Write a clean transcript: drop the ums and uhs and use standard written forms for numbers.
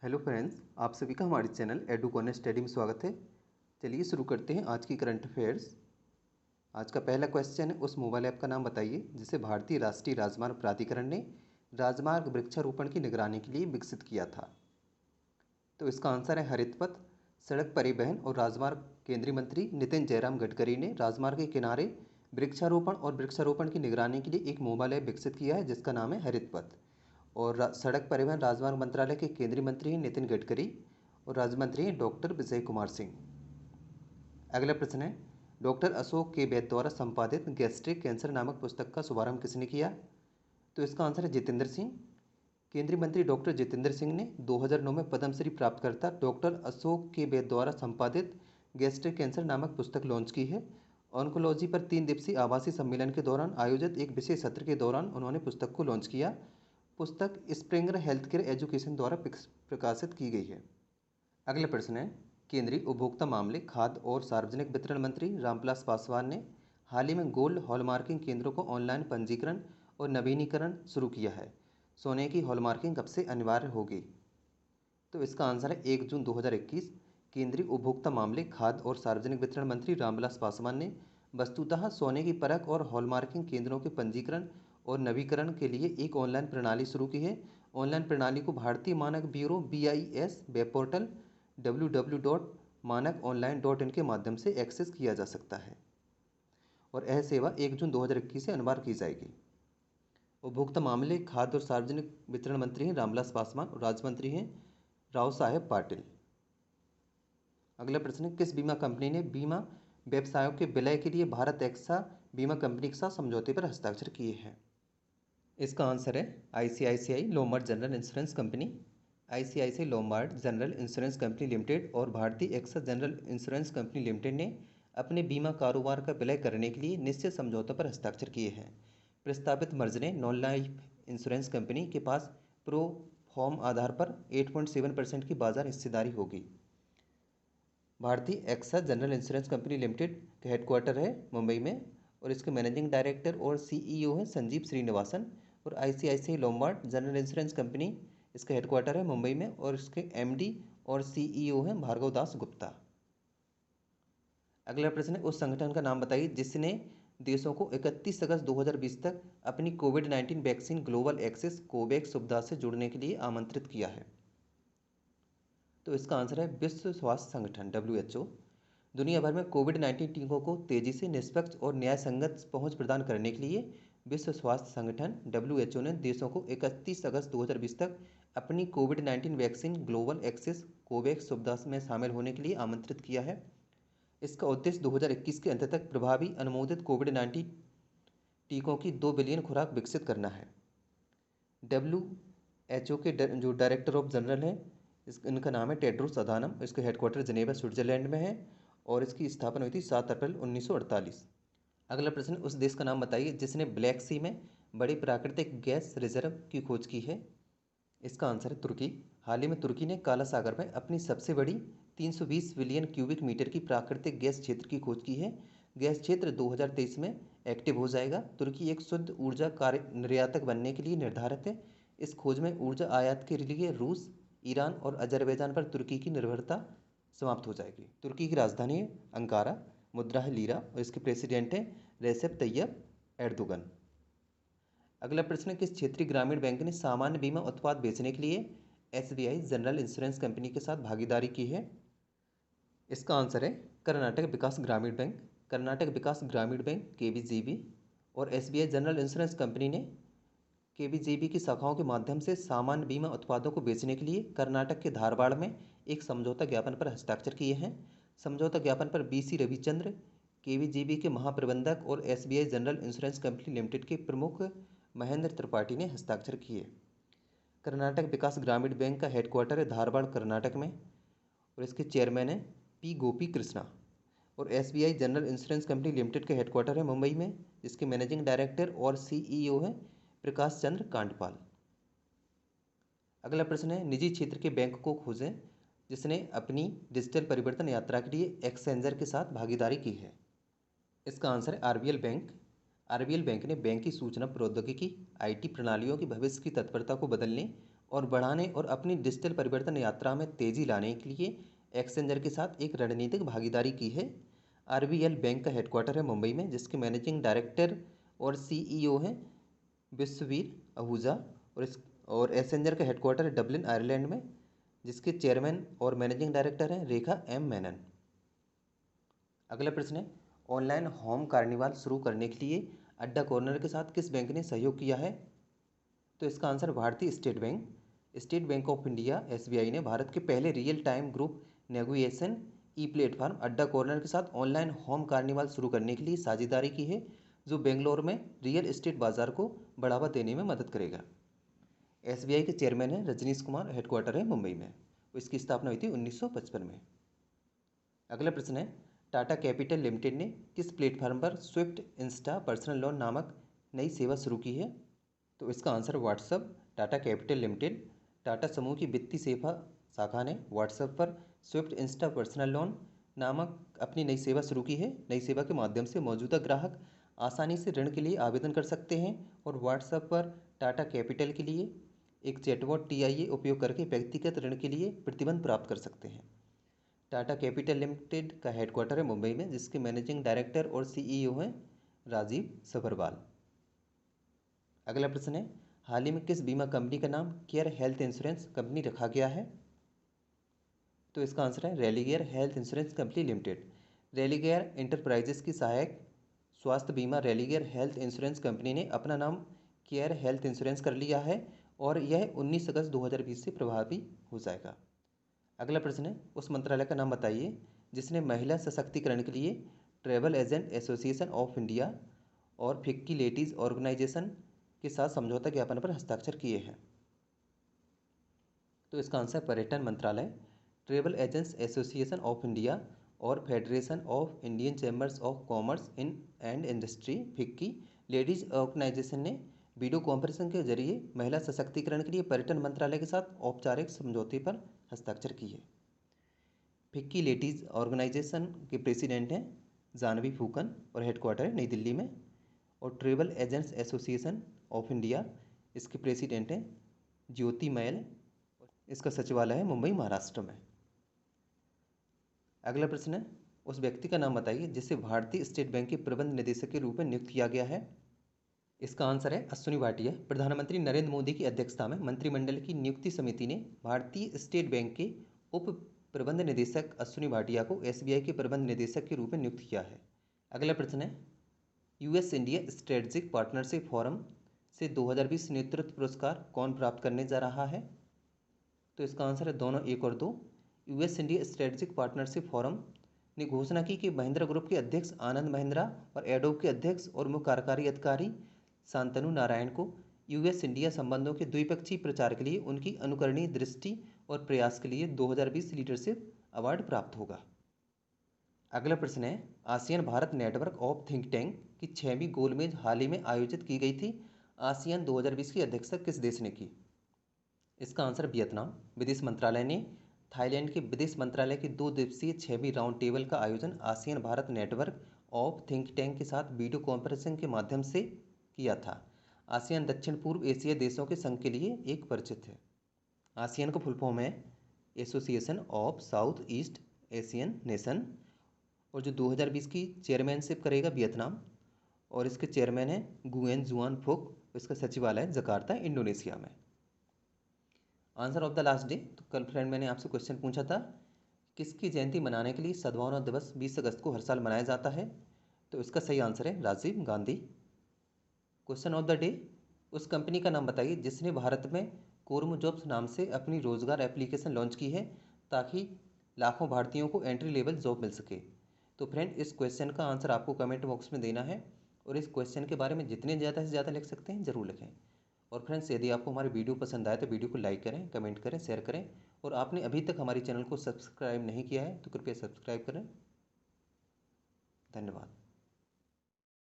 Hello friends, आप सभी का हमारे चैनल एडुकॉन स्टडी में स्वागत है। चलिए शुरू करते हैं आज की करंट अफेयर्स। आज का पहला क्वेश्चन है, उस मोबाइल ऐप का नाम बताइए जिसे भारतीय राष्ट्रीय राजमार्ग प्राधिकरण ने राजमार्ग वृक्षारोपण की निगरानी के लिए विकसित किया था। तो इसका आंसर है हरित पथ। सड़क परिवहन और राजमार्ग केंद्रीय मंत्री नितिन जयराम गडकरी ने राजमार्ग के किनारे वृक्षारोपण और वृक्षारोपण की निगरानी के लिए एक मोबाइल ऐप विकसित किया है जिसका नाम है हरित पथ। और सड़क परिवहन राजमार्ग मंत्रालय के केंद्रीय मंत्री हैं नितिन गडकरी और राज्य मंत्री हैं डॉक्टर विजय कुमार सिंह। अगला प्रश्न है, डॉक्टर अशोक के वैद्य द्वारा संपादित गैस्ट्रिक कैंसर नामक पुस्तक का शुभारंभ किसने किया? तो इसका आंसर है जितेंद्र सिंह। केंद्रीय मंत्री डॉक्टर जितेंद्र सिंह ने 2009 में पद्मश्री प्राप्तकर्ता डॉक्टर अशोक के वैद्य द्वारा संपादित गैस्ट्रिक कैंसर नामक पुस्तक लॉन्च की है। ऑन्कोलॉजी पर 3 दिवसीय आभासी सम्मेलन के दौरान आयोजित एक विशेष सत्र के दौरान उन्होंने पुस्तक को लॉन्च किया। पुस्तक स्प्रिंगर हेल्थकेयर एजुकेशन द्वारा प्रकाशित की गई है। अगला प्रश्न है, केंद्रीय उपभोक्ता मामले, खाद्य और सार्वजनिक वितरण मंत्री रामविलास पासवान ने हाल ही में गोल्ड हॉलमार्किंग केंद्रों को ऑनलाइन पंजीकरण और नवीनीकरण शुरू किया है। सोने की हॉलमार्किंग कब से अनिवार्य होगी? तो इसका आंसर है 1 जून 2021। केंद्रीय उपभोक्ता मामले, खाद्य और सार्वजनिक वितरण मंत्री रामविलास पासवान ने वस्तुतः सोने की परख और हॉलमार्किंग केंद्रों के पंजीकरण और नवीकरण के लिए एक ऑनलाइन प्रणाली शुरू की है। ऑनलाइन प्रणाली को भारतीय मानक bureau BIS web portal www.manakonline.in के माध्यम से एक्सेस किया जा सकता है और यह सेवा 1 जून 2021 से अनिवार्य की जाएगी। उपभोक्ता मामले, खाद्य और सार्वजनिक वितरण मंत्री हैं रामविलास पासवान और राज्य मंत्री हैं राव साहेब पाटिल। अगला प्रश्न है, किस बीमा कंपनी ने बीमा व्यवसायों के विलय के लिए भारत एक्सा बीमा कंपनी के साथ समझौते पर हस्ताक्षर किए हैं? इसका आंसर है ICICI Lombard general insurance company. ICICI Lombard general insurance company limited और Bhartiya AXA general insurance company limited ने अपने बीमा कारोबार का विलय करने के लिए निश्चित समझौतों पर हस्ताक्षर किए हैं। प्रस्तावित मर्ज ने नॉन लाइफ इंश्योरेंस कंपनी के पास प्रो फॉर्म आधार पर 8.7% की बाजार हिस्सेदारी होगी। Bhartiya AXA general insurance company limited का हेडक्वार्टर है मुंबई में और इसके मैनेजिंग डायरेक्टर और CEO हैं संजीव श्रीनिवासन। और ICICI Lombard general insurance company, इसका हेडक्वार्टर है मुंबई में और इसके MD और CEO हैं भार्गव दास गुप्ता। अगला प्रश्न है, उस संगठन का नाम बताइए जिसने देशों को 31 अगस्त 2020 तक अपनी कोविड-19 वैक्सीन ग्लोबल एक्सेस कोवैक्स सुविधा से जुड़ने के लिए आमंत्रित किया है। तो इसका आंसर है विश्व स्वास्थ्य संगठन WHO। दुनिया भर में कोविड-19 टीकों को तेजी से, निष्पक्ष और न्यायसंगत पहुंच प्रदान करने के लिए विश्व स्वास्थ्य संगठन WHO ने देशों को 31 अगस्त 2020 तक अपनी कोविड-19 वैक्सीन ग्लोबल एक्सेस कोवैक्स सुविधा में शामिल होने के लिए आमंत्रित किया है। इसका उद्देश्य 2021 के अंत तक प्रभावी अनुमोदित कोविड-19 टीकों की 2 बिलियन खुराक विकसित करना है। WHO के जो डायरेक्टर ऑफ जनरल हैं, इनका नाम है टेड्रोस अधानम। इसका हेडक्वार्टर जिनेवा स्विट्जरलैंड में है और इसकी स्थापना हुई थी 7 अप्रैल 1948। अगला प्रश्न, उस देश का नाम बताइए जिसने ब्लैक सी में बड़े प्राकृतिक गैस रिजर्व की खोज की है। इसका आंसर है तुर्की। हाल ही में तुर्की ने काला सागर में अपनी सबसे बड़ी 320 बिलियन क्यूबिक मीटर की प्राकृतिक गैस क्षेत्र की खोज की है। गैस क्षेत्र 2023 में एक्टिव हो जाएगा। तुर्की एक शुद्ध ऊर्जा कार्य निर्यातक बनने के लिए निर्धारित है। इस खोज में ऊर्जा आयात के लिए रूस, ईरान और अजरबैजान पर तुर्की की निर्भरता समाप्त हो जाएगी। तुर्की की राजधानी है अंकारा, मुद्रा है लीरा और इसके प्रेसिडेंट हैं रेसेप तैयब एर्दोगन। अगला प्रश्न, किस क्षेत्रीय ग्रामीण बैंक ने सामान्य बीमा उत्पाद बेचने के लिए SBI जनरल इंश्योरेंस कंपनी के साथ भागीदारी की है? इसका आंसर है कर्नाटक विकास ग्रामीण बैंक। कर्नाटक विकास ग्रामीण बैंक KVGB और SBI जनरल इंश्योरेंस कंपनी ने KVGB की शाखाओं के माध्यम से सामान्य बीमा उत्पादों को बेचने के लिए कर्नाटक के धारवाड़ में एक समझौता ज्ञापन पर हस्ताक्षर किए हैं। समझौता ज्ञापन पर BC रविचंद्र, KVGB के महाप्रबंधक और SBI general insurance company limited के प्रमुख महेंद्र त्रिपाठी ने हस्ताक्षर किए। कर्नाटक विकास ग्रामीण बैंक का हेडक्वार्टर है धारवाड़ कर्नाटक में और इसके चेयरमैन हैं P गोपी कृष्णा। और SBI general insurance company limited का हेडक्वार्टर है मुंबई में, जिसके मैनेजिंग डायरेक्टर और CEO हैं प्रकाश चंद्र कांडपाल। अगला प्रश्न है, निजी क्षेत्र के बैंक को खोजें जिसने अपनी डिजिटल परिवर्तन यात्रा के लिए एक्सेंजर के साथ भागीदारी की है। इसका आंसर है RBL बैंक। RBL बैंक ने बैंक की सूचना प्रौद्योगिकी IT प्रणालियों की भविष्य की तत्परता को बदलने और बढ़ाने और अपनी डिजिटल परिवर्तन यात्रा में तेजी लाने के लिए एक्सेंजर के साथ एक रणनीतिक भागीदारी की है। आरबीएल बैंक का हेडक्वार्टर है मुंबई में, जिसके मैनेजिंग डायरेक्टर और सीईओ हैं विश्ववीर आहूजा। और एक्सेंजर का हेडक्वार्टर है डबलिन आयरलैंड में, जिसके चेयरमैन और मैनेजिंग डायरेक्टर हैं रेखा एम मेनन। अगला प्रश्न है, ऑनलाइन होम कार्निवाल शुरू करने के लिए अड्डा कॉर्नर के साथ किस बैंक ने सहयोग किया है? तो इसका आंसर भारतीय state bank. State bank of India SBI ने भारत के पहले रियल टाइम ग्रुप नेगोशिएशन ई प्लेटफॉर्म अड्डा कॉर्नर के साथ ऑनलाइन होम कार्निवाल शुरू करने के लिए साझेदारी की है, जो बेंगलोर में रियल एस्टेट बाजार को बढ़ावा देने में मदद करेगा। एसबीआई के चेयरमैन हैं रजनीश कुमार, हेडक्वार्टर है मुंबई में। इसकी स्थापना हुई थी 1955 में। अगला प्रश्न है, टाटा कैपिटल लिमिटेड ने किस प्लेटफॉर्म पर स्विफ्ट इंस्टा पर्सनल लोन नामक नई सेवा शुरू की है? तो इसका answer WhatsApp. Tata capital limited Tata समूह की वित्तीय सेवा शाखा ने व्हाट्सएप पर स्विफ्ट इंस्टा पर्सनल लोन नामक अपनी नई सेवा शुरू की है। नई सेवा के माध्यम से मौजूदा ग्राहक आसानी से ऋण के लिए आवेदन कर सकते हैं और व्हाट्सएप पर टाटा कैपिटल के लिए एक चैटबॉट टीआईए उपयोग करके व्यक्तिगत ऋण के लिए प्रतिबंध प्राप्त कर सकते हैं। टाटा कैपिटल लिमिटेड का हेडक्वार्टर है मुंबई में, जिसके मैनेजिंग डायरेक्टर और सीईओ हैं राजीव सभरवाल। अगला प्रश्न है, हाल ही में किस बीमा कंपनी का नाम केयर हेल्थ इंश्योरेंस कंपनी रखा गया है? तो इसका आंसर है Religare health insurance company limited. Religare enterprises की सहायक स्वास्थ्य बीमा रेलिगेयर हेल्थ इंश्योरेंस कंपनी ने अपना नाम केयर हेल्थ इंश्योरेंस कर लिया है और यह 19 अगस्त 2020 से प्रभावी हो जाएगा। अगला प्रश्न है, उस मंत्रालय का नाम बताइए जिसने महिला सशक्तिकरण के लिए travel agent association of India और फिक्की लेडीज ऑर्गेनाइजेशन के साथ समझौता ज्ञापन पर हस्ताक्षर किए हैं। तो इसका आंसर पर्यटन मंत्रालय। Travel Agents Association of India और Federation of Indian Chambers of Commerce in and Industry FICCI Ladies Organisation ने वीडियो कॉन्फ्रेंसिंग के जरिए महिला सशक्तिकरण के लिए पर्यटन मंत्रालय के साथ औपचारिक समझौते पर हस्ताक्षर किए। फिक्की लेडीज ऑर्गेनाइजेशन के प्रेसिडेंट हैं जानवी फूकन और हेडक्वार्टर है नई दिल्ली में। और travel Agents Association of India, इसके प्रेसिडेंट हैं ज्योति मैल, इसका सचिवालय है मुंबई महाराष्ट्र में। अगला प्रश्न है, उस व्यक्ति का नाम बताइए जिसे भारतीय स्टेट बैंक के प्रबंध निदेशक के रूप में नियुक्त किया गया है। इसका आंसर है अश्विनी भाटिया। प्रधानमंत्री नरेंद्र मोदी की अध्यक्षता में मंत्रिमंडल की नियुक्ति समिति ने भारतीय स्टेट बैंक के उप प्रबंध निदेशक अश्विनी भाटिया को एसबीआई के प्रबंध निदेशक के रूप में नियुक्त किया है। अगला प्रश्न है, US India strategic partnership forum से 2020 नेतृत्व पुरस्कार कौन प्राप्त करने जा रहा है? तो इसका आंसर है दोनों, 1 और 2। US India strategic partnership forum ने घोषणा की कि महिंद्रा ग्रुप के अध्यक्ष आनंद महिंद्रा और एडोब के अध्यक्ष और मुख्य कार्यकारी अधिकारी शांतनु नारायण को यूएस इंडिया संबंधों के द्विपक्षीय प्रचार के लिए उनकी अनुकरणीय दृष्टि और प्रयास के लिए 2020 लीडरशिप अवार्ड प्राप्त होगा। अगला प्रश्न है, ASEAN Bharat network of think tank की 6वीं गोलमेज हाल ही में आयोजित की गई थी। आसियान 2020 की अध्यक्षता किस देश ने की? इसका आंसर वियतनाम। विदेश मंत्रालय ने थाईलैंड के विदेश मंत्रालय की 2 दिवसीय 6वीं राउंड टेबल का आयोजन ASEAN Bharat network of think tank के साथ वीडियो कॉन्फ्रेंसिंग के माध्यम से किया था। आसियान दक्षिण पूर्व एशियाई देशों के संघ के लिए एक परिचित है। आसियान का फुल फॉर्म है association of south east Asian nation. और जो 2020 की चेयरमैनशिप करेगा वियतनाम, और इसके चेयरमैन हैं गुएन जुआन फुक। इसका सचिवालय जकार्ता इंडोनेशिया में। Answer of the last day. तो कल फ्रेंड मैंने आपसे क्वेश्चन पूछा था किसकी जयंती मनाने के लिए सद्भावना दिवस 20 अगस्त को हर साल मनाया जाता है? तो इसका सही आंसर है Rajiv Gandhi. Question of the day, उस कंपनी का नाम बताइए जिसने भारत में कोर्म जॉब्स नाम से अपनी रोजगार एप्लीकेशन लॉन्च की है ताकि लाखों भारतीयों को एंट्री लेवल जॉब मिल सके। तो फ्रेंड इस क्वेश्चन का आंसर आपको कमेंट बॉक्स में देना है और इस क्वेश्चन के बारे में जितने ज़्यादा से ज़्यादा लिख सकते हैं ज़रूर लिखें। और फ्रेंड्स, यदि आपको हमारी वीडियो पसंद आए तो वीडियो को लाइक करें, कमेंट करें, शेयर करें। और आपने अभी तक हमारे चैनल को सब्सक्राइब नहीं किया है तो कृपया सब्सक्राइब करें। धन्यवाद।